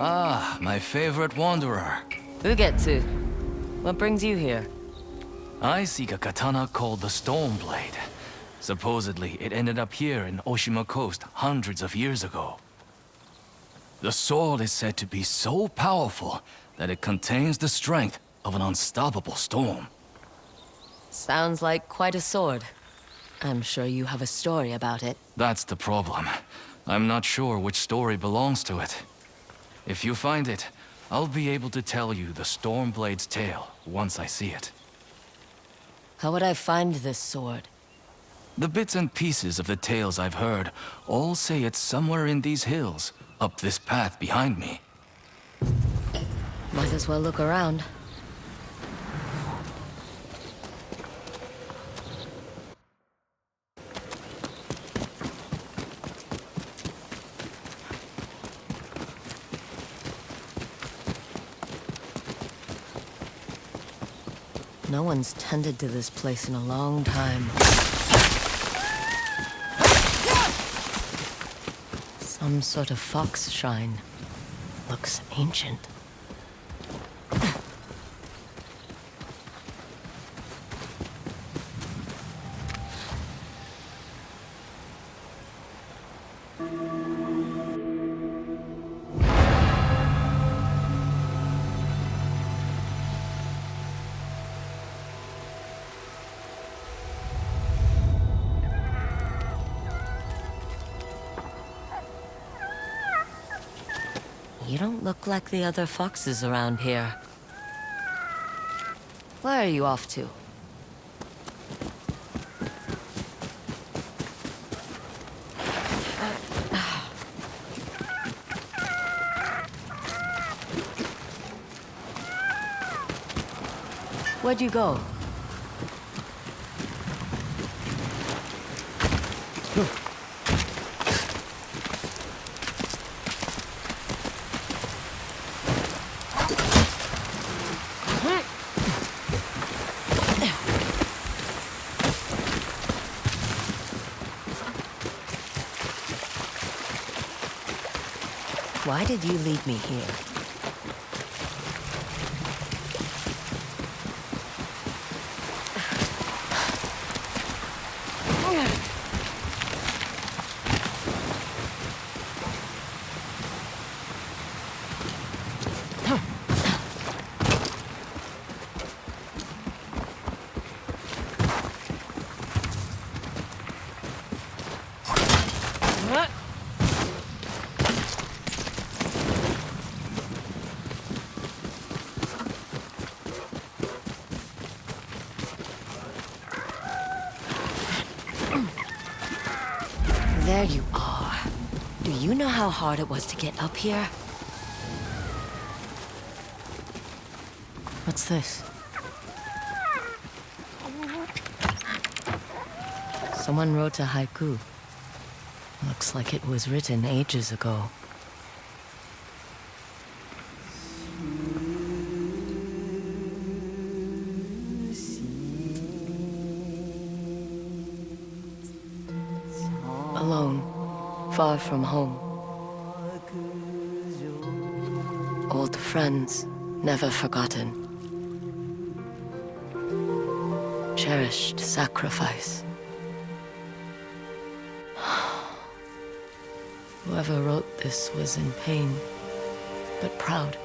Ah, my favorite wanderer. Ugetsu, what brings you here? I seek a katana called the Stormblade. Supposedly, it ended up here in Oshima Coast hundreds of years ago. The sword is said to be so powerful that it contains the strength of an unstoppable storm. Sounds like quite a sword. I'm sure you have a story about it. That's the problem. I'm not sure which story belongs to it. If you find it, I'll be able to tell you the Stormblade's tale once I see it. How would I find this sword? The bits and pieces of the tales I've heard all say it's somewhere in these hills, up this path behind me. Might as well look around. No one's tended to this place in a long time. Some sort of fox shrine. Looks ancient. You don't look like the other foxes around here. Where are you off to? Where'd you go? Why did you lead me here? There you are. Do you know how hard it was to get up here? What's this? Someone wrote a haiku. Looks like it was written ages ago. Alone, far from home. Old friends, never forgotten. Cherished sacrifice. Whoever wrote this was in pain, but proud.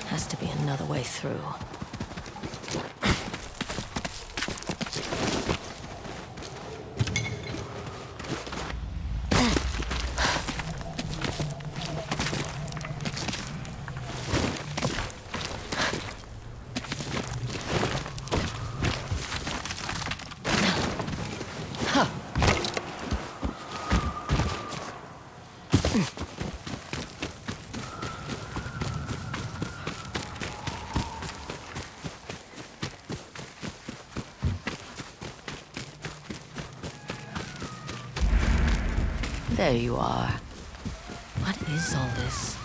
Has to be another way through. There you are. What is all this?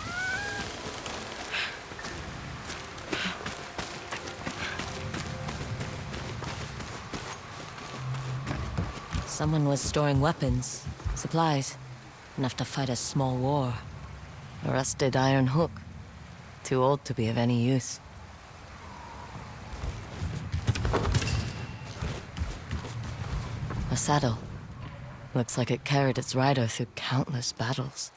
Someone was storing weapons, supplies, enough to fight a small war. A rusted iron hook. Too old to be of any use. A saddle. Looks like it carried its rider through countless battles.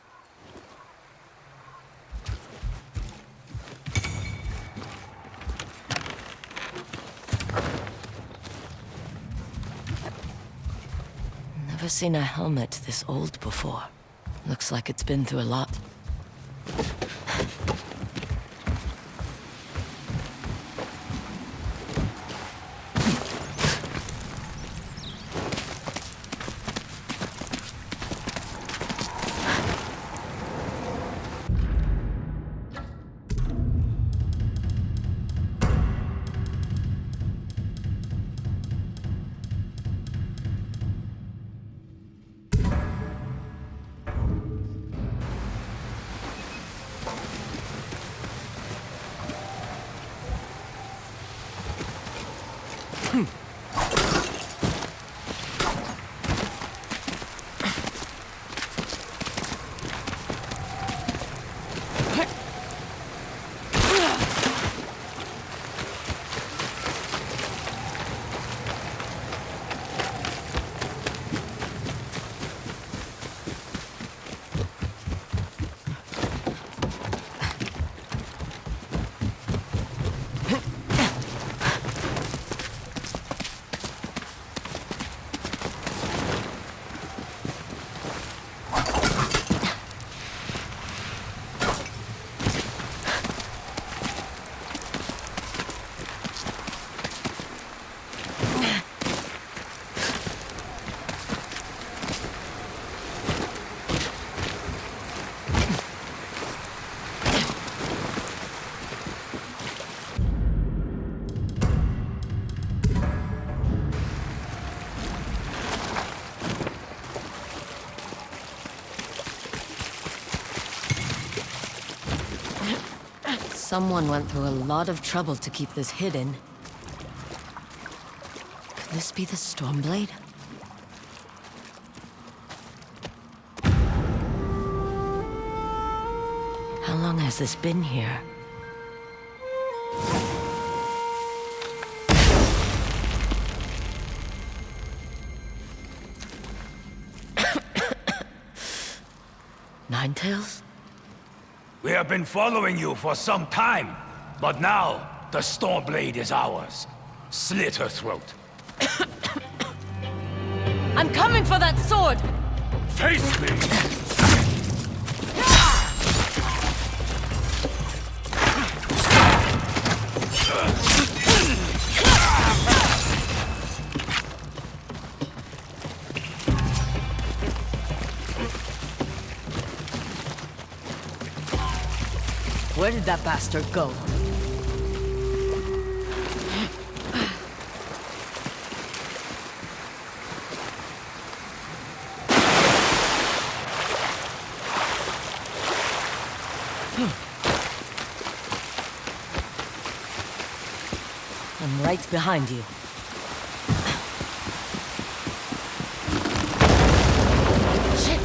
Never seen a helmet this old before. Looks like it's been through a lot. Someone went through a lot of trouble to keep this hidden. Could this be the Stormblade? How long has this been here? Ninetales? We have been following you for some time, but now the Stormblade is ours. Slit her throat. I'm coming for that sword! Face me! Where did that bastard go? I'm right behind you. Shit!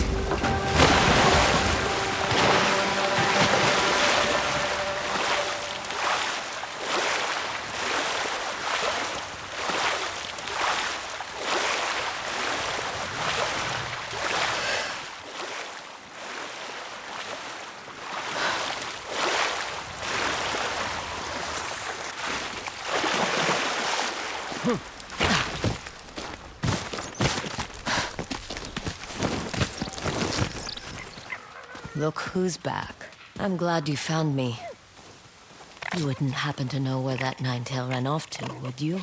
Look who's back. I'm glad you found me. You wouldn't happen to know where that Ninetail ran off to, would you?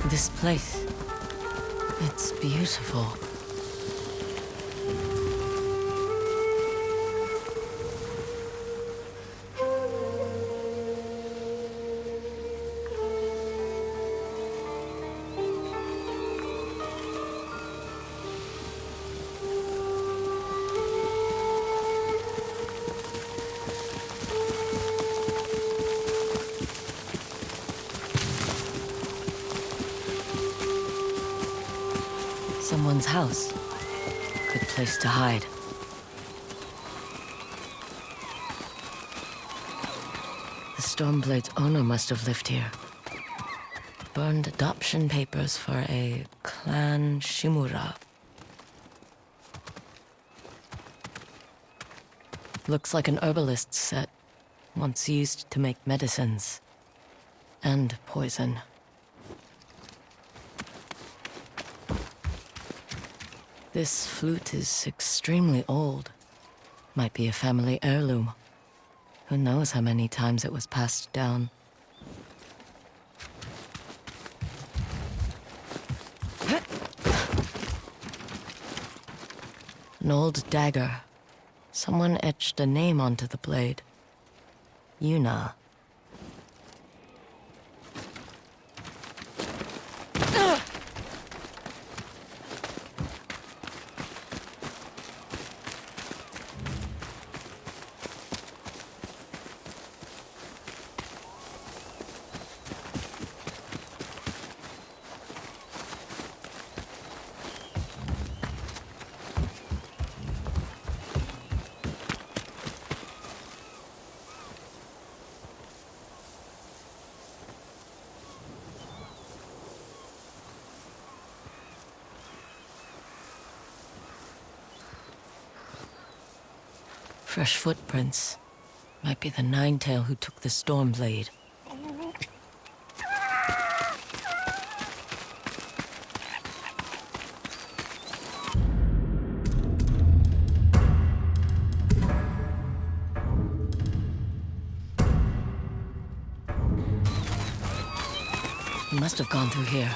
This place. It's beautiful. Someone's house. Good place to hide. The Stormblade's owner must have lived here. Burned adoption papers for a clan Shimura. Looks like an herbalist's set, once used to make medicines. And poison. This flute is extremely old. Might be a family heirloom. Who knows how many times it was passed down. An old dagger. Someone etched a name onto the blade. Yuna. Fresh footprints. Might be the Ninetail who took the Stormblade. He must have gone through here.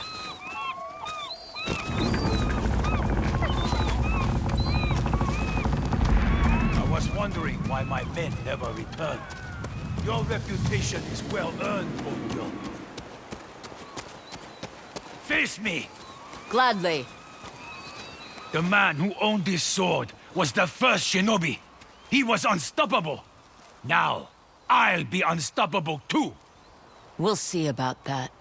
Wondering why my men never returned. Your reputation is well earned, Onyo. Face me! Gladly. The man who owned this sword was the first shinobi. He was unstoppable. Now, I'll be unstoppable too. We'll see about that.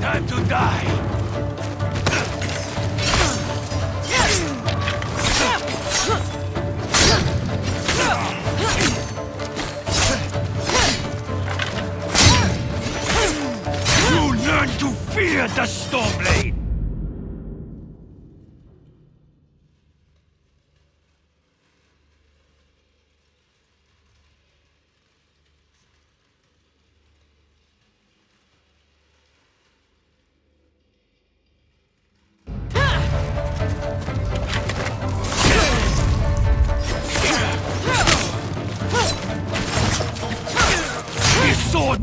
Time to die! You learn to fear the Stormblade! Sword!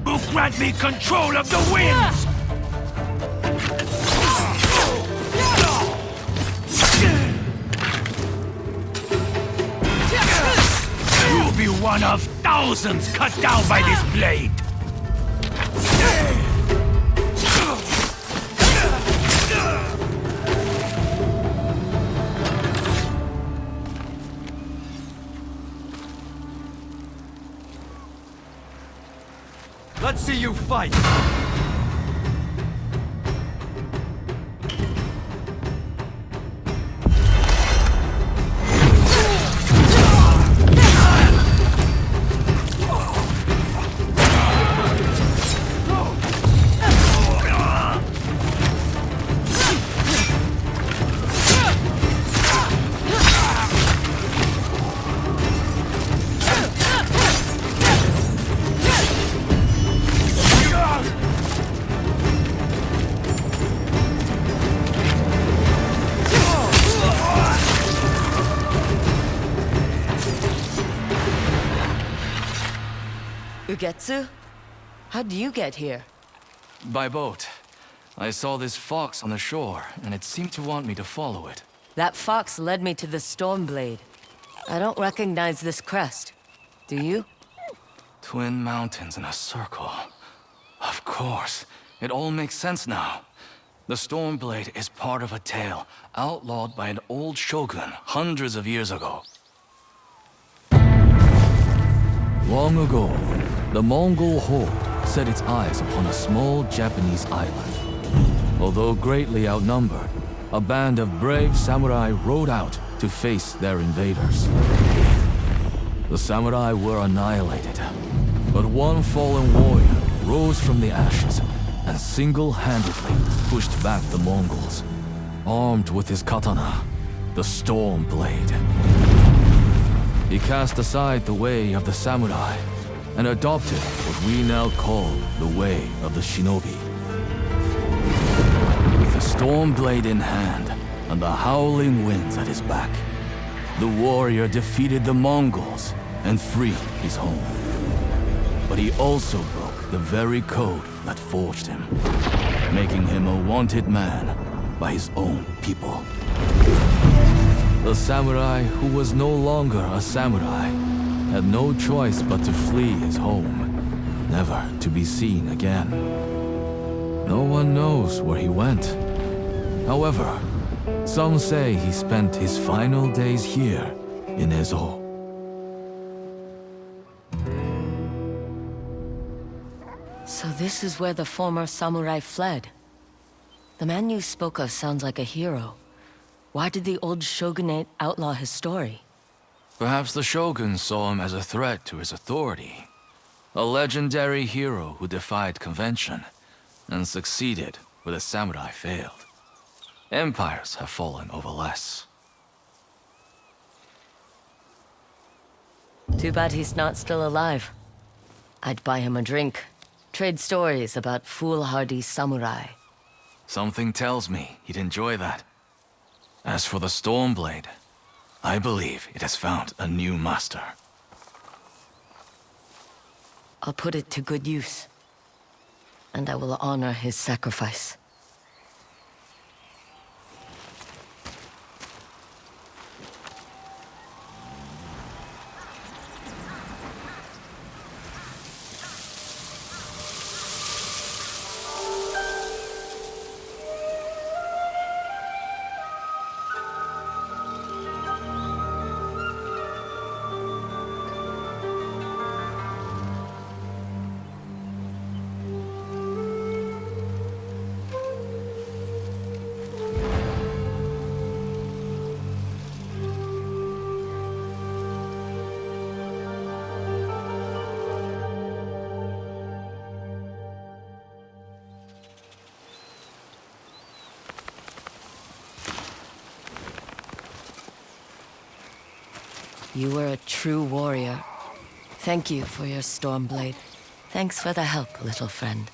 Who grant me control of the winds! You'll be one of thousands cut down by this blade! Let's see you fight! Ugetsu? How'd you get here? By boat. I saw this fox on the shore, and it seemed to want me to follow it. That fox led me to the Stormblade. I don't recognize this crest. Do you? Twin mountains in a circle. Of course. It all makes sense now. The Stormblade is part of a tale outlawed by an old shogun hundreds of years ago. Long ago, the Mongol horde set its eyes upon a small Japanese island. Although greatly outnumbered, a band of brave samurai rode out to face their invaders. The samurai were annihilated, but one fallen warrior rose from the ashes and single-handedly pushed back the Mongols, armed with his katana, the Stormblade. He cast aside the way of the samurai and adopted what we now call the way of the shinobi. With the Stormblade in hand and the howling winds at his back, the warrior defeated the Mongols and freed his home. But he also broke the very code that forged him, making him a wanted man by his own people. The samurai who was no longer a samurai had no choice but to flee his home, never to be seen again. No one knows where he went. However, some say he spent his final days here in Ezo. So this is where the former samurai fled. The man you spoke of sounds like a hero. Why did the old shogunate outlaw his story? Perhaps the shogun saw him as a threat to his authority. A legendary hero who defied convention and succeeded where the samurai failed. Empires have fallen over less. Too bad he's not still alive. I'd buy him a drink. Trade stories about foolhardy samurai. Something tells me he'd enjoy that. As for the Stormblade, I believe it has found a new master. I'll put it to good use. And I will honor his sacrifice. You were a true warrior. Thank you for your Stormblade. Thanks for the help, little friend.